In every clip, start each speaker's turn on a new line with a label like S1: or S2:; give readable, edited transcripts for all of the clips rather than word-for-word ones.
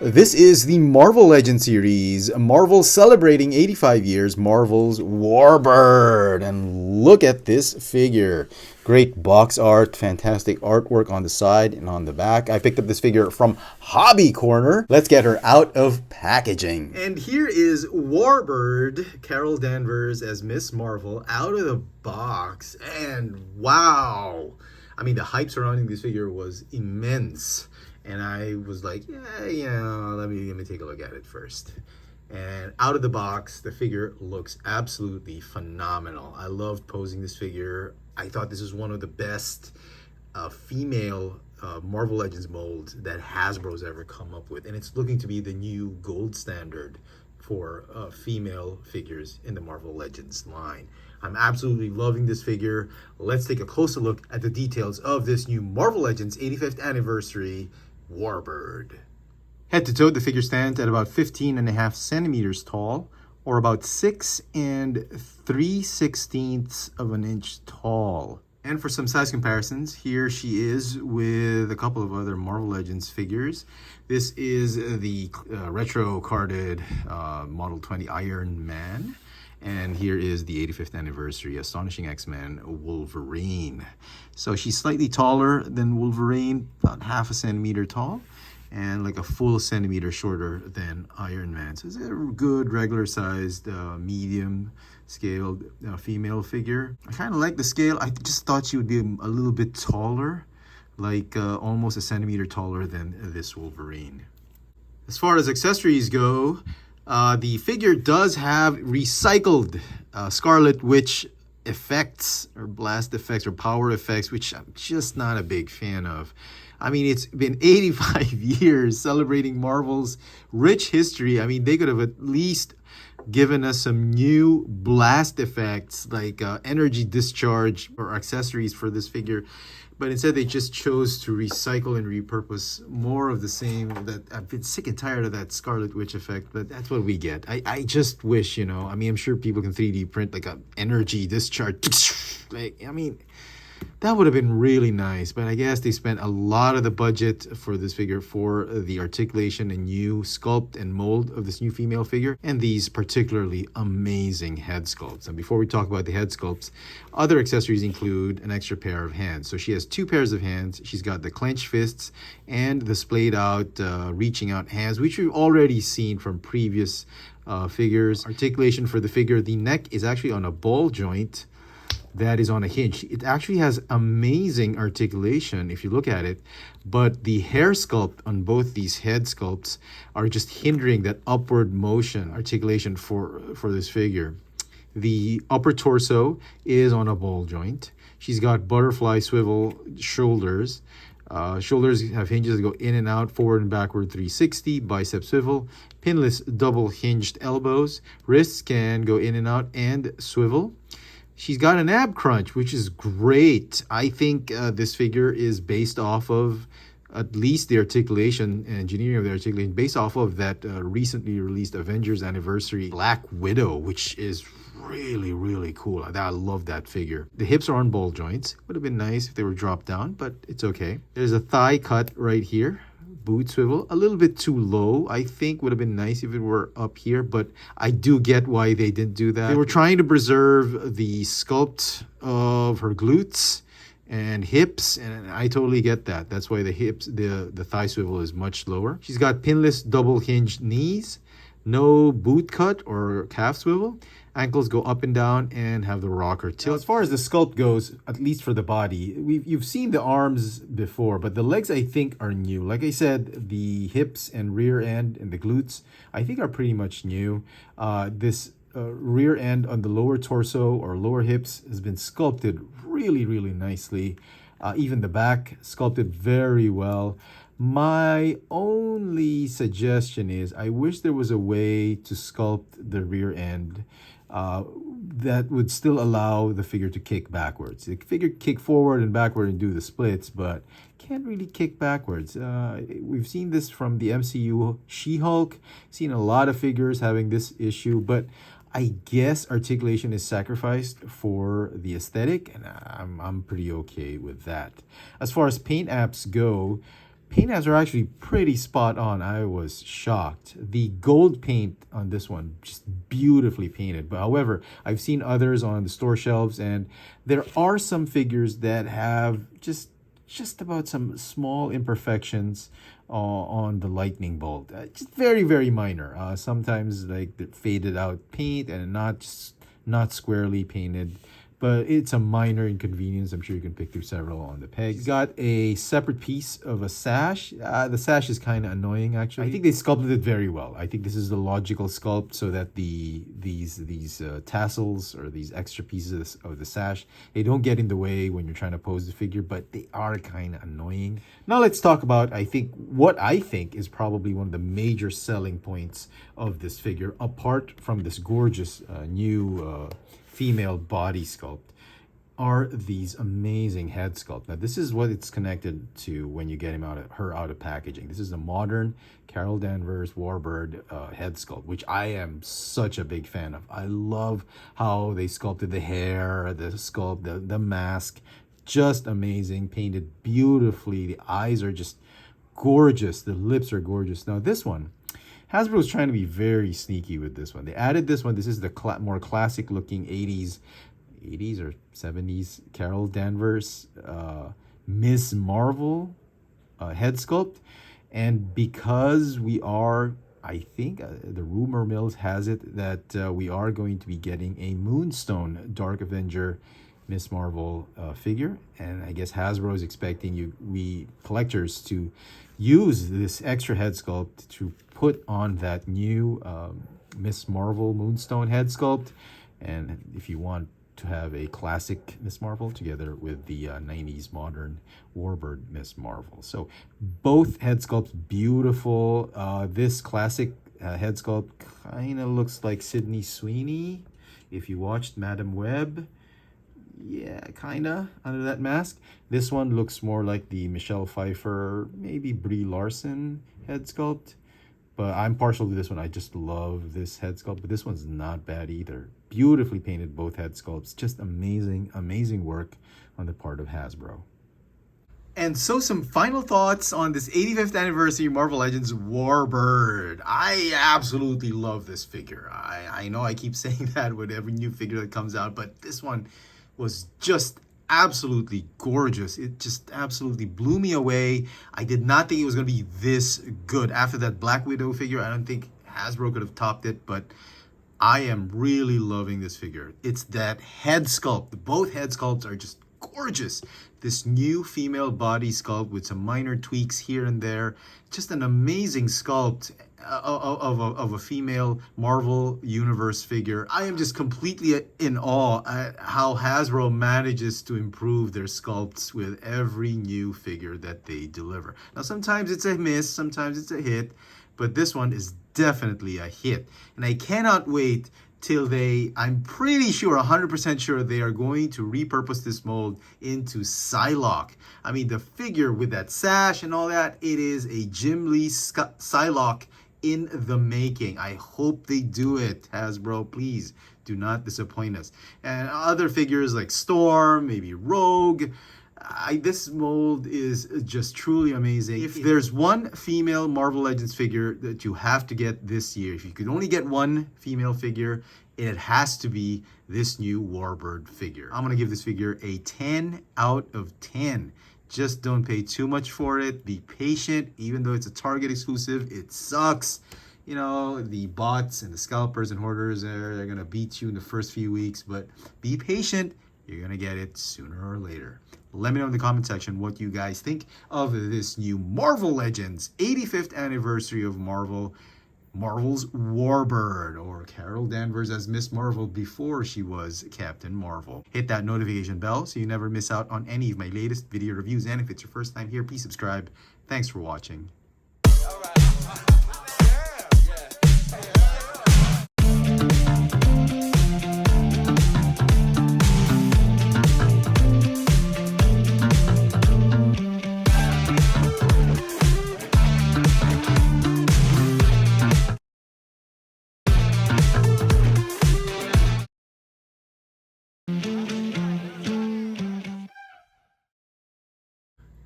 S1: This is the Marvel Legends series, Marvel celebrating 85 years, Marvel's Warbird. And look at this figure. Great box art, fantastic artwork on the side and on the back. I picked up this figure from Hobby Corner. Let's get her out of packaging. And here is Warbird, Carol Danvers as Miss Marvel, out of the box. And wow! I mean, the hype surrounding this figure was immense. And I was like, let me take a look at it first. And out of the box, the figure looks absolutely phenomenal. I loved posing this figure. I thought this was one of the best female Marvel Legends molds that Hasbro's ever come up with. And it's looking to be the new gold standard for female figures in the Marvel Legends line. I'm absolutely loving this figure. Let's take a closer look at the details of this new Marvel Legends 85th anniversary Warbird. Head to toe, the figure stands at about 15.5 centimeters tall, or about 6 3/16 of an inch tall. And for some size comparisons, here she is with a couple of other Marvel Legends figures. This is the retro carded Model 20 Iron Man. And here is the 85th anniversary Astonishing X-Men Wolverine. So she's slightly taller than Wolverine, about 0.5 centimeter tall, and like a full centimeter shorter than Iron Man. So it's a good regular sized medium scaled female figure. I kind of like the scale. I just thought she would be a little bit taller, like almost 1 centimeter taller than this Wolverine. As far as accessories go, the figure does have recycled Scarlet Witch effects, or blast effects, or power effects, which I'm just not a big fan of. I mean, it's been 85 years celebrating Marvel's rich history. I mean, they could have at least given us some new blast effects, like energy discharge or accessories for this figure. But instead, they just chose to recycle and repurpose more of the same. That I've been sick and tired of that Scarlet Witch effect, but that's what we get. I just wish, I mean, I'm sure people can 3D print like a energy discharge. Like, I mean, that would have been really nice, but I guess they spent a lot of the budget for this figure for the articulation and new sculpt and mold of this new female figure, and these particularly amazing head sculpts. And before we talk about the head sculpts, other accessories include an extra pair of hands. So she has 2 pairs of hands. She's got the clenched fists and the splayed out, reaching out hands, which we've already seen from previous figures. Articulation for the figure, the neck is actually on a ball joint that is on a hinge. It actually has amazing articulation if you look at it, but the hair sculpt on both these head sculpts are just hindering that upward motion articulation for this figure. The upper torso is on a ball joint. She's got butterfly swivel shoulders. Shoulders have hinges that go in and out, forward and backward 360, bicep swivel, pinless double hinged elbows. Wrists can go in and out and swivel. She's got an ab crunch, which is great. I think this figure is based off of at least the articulation and engineering of the articulation, based off of that recently released Avengers anniversary Black Widow, which is really, really cool. I love that figure. The hips are on ball joints. Would have been nice if they were dropped down, but it's okay. There's a thigh cut right here. Boot swivel, a little bit too low. I think would have been nice if it were up here, but I do get why they didn't do that. They were trying to preserve the sculpt of her glutes and hips, and I totally get that. That's why the hips, the thigh swivel is much lower. She's got pinless double hinged knees, no boot cut or calf swivel. Ankles go up and down and have the rocker tilt. Now, as far as the sculpt goes, at least for the body, you've seen the arms before, but the legs I think are new. Like I said, the hips and rear end and the glutes I think are pretty much new. This rear end on the lower torso or lower hips has been sculpted really, really nicely. Even the back sculpted very well. My only suggestion is I wish there was a way to sculpt the rear end that would still allow the figure to kick backwards. The figure kick forward and backward and do the splits, but can't really kick backwards. We've seen this from the MCU She-Hulk, seen a lot of figures having this issue, but I guess articulation is sacrificed for the aesthetic, and I'm pretty okay with that. As far as paint apps go, paint apps are actually pretty spot on. I was shocked. The gold paint on this one, just beautifully painted. But however, I've seen others on the store shelves, and there are some figures that have just about some small imperfections on the lightning bolt. Just very, very minor. Sometimes like the faded out paint and not squarely painted. But it's a minor inconvenience. I'm sure you can pick through several on the pegs. He's got a separate piece of a sash. The sash is kind of annoying, actually. I think they sculpted it very well. I think this is the logical sculpt so that these tassels or these extra pieces of the sash, they don't get in the way when you're trying to pose the figure, but they are kind of annoying. Now let's talk about, what I think is probably one of the major selling points of this figure, apart from this gorgeous new female body sculpt, are these amazing head sculpt. Now this is what it's connected to when you get her out of packaging. This is a modern Carol Danvers Warbird head sculpt, which I am such a big fan of. I love how they sculpted the hair, the sculpt, the mask, just amazing, painted beautifully. The eyes are just gorgeous, the lips are gorgeous. Now this one, Hasbro is trying to be very sneaky with this one. They added this one. This is the more classic looking 80s or 70s Carol Danvers Miss Marvel head sculpt. And because we are, I think the rumor mills has it that we are going to be getting a Moonstone Dark Avenger Miss Marvel figure, and I guess Hasbro is expecting we collectors to use this extra head sculpt to put on that new Miss Marvel Moonstone head sculpt. And if you want to have a classic Miss Marvel together with the 90s modern Warbird Miss Marvel. So both head sculpts beautiful. This classic head sculpt kind of looks like Sydney Sweeney if you watched Madam Web. Yeah, kinda under that mask. This one looks more like the Michelle Pfeiffer, maybe Brie Larson head sculpt. But I'm partial to this one. I just love this head sculpt. But this one's not bad either. Beautifully painted, both head sculpts. Just amazing, amazing work on the part of Hasbro. And so some final thoughts on this 85th anniversary Marvel Legends Warbird. I absolutely love this figure. I know I keep saying that with every new figure that comes out, but this one was just absolutely gorgeous. It just absolutely blew me away. I did not think it was going to be this good. After that Black Widow figure, I don't think Hasbro could have topped it, but I am really loving this figure. It's that head sculpt. Both head sculpts are just gorgeous. This new female body sculpt with some minor tweaks here and there. Just an amazing sculpt of a female Marvel Universe figure. I am just completely in awe at how Hasbro manages to improve their sculpts with every new figure that they deliver. Now, sometimes it's a miss, sometimes it's a hit, but this one is definitely a hit. And I cannot wait till I'm pretty sure, 100% sure, they are going to repurpose this mold into Psylocke. I mean, the figure with that sash and all that, it is a Jim Lee Psylocke in the making. I hope they do it, Hasbro. Please do not disappoint us. And other figures like Storm, maybe Rogue. This mold is just truly amazing. If there's one female Marvel Legends figure that you have to get this year, if you could only get one female figure, it has to be this new Warbird figure. I'm gonna give this figure a 10 out of 10. Just don't pay too much for it. Be patient, even though it's a Target exclusive. It sucks. You know, the bots and the scalpers and hoarders, they're gonna beat you in the first few weeks, but be patient. You're gonna get it sooner or later. Let me know in the comment section what you guys think of this new Marvel Legends 85th anniversary of Marvel's Warbird, or Carol Danvers as Miss Marvel before she was Captain Marvel. Hit that notification bell so you never miss out on any of my latest video reviews. And if it's your first time here, please subscribe. Thanks for watching.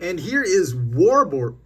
S1: And here is Warbird.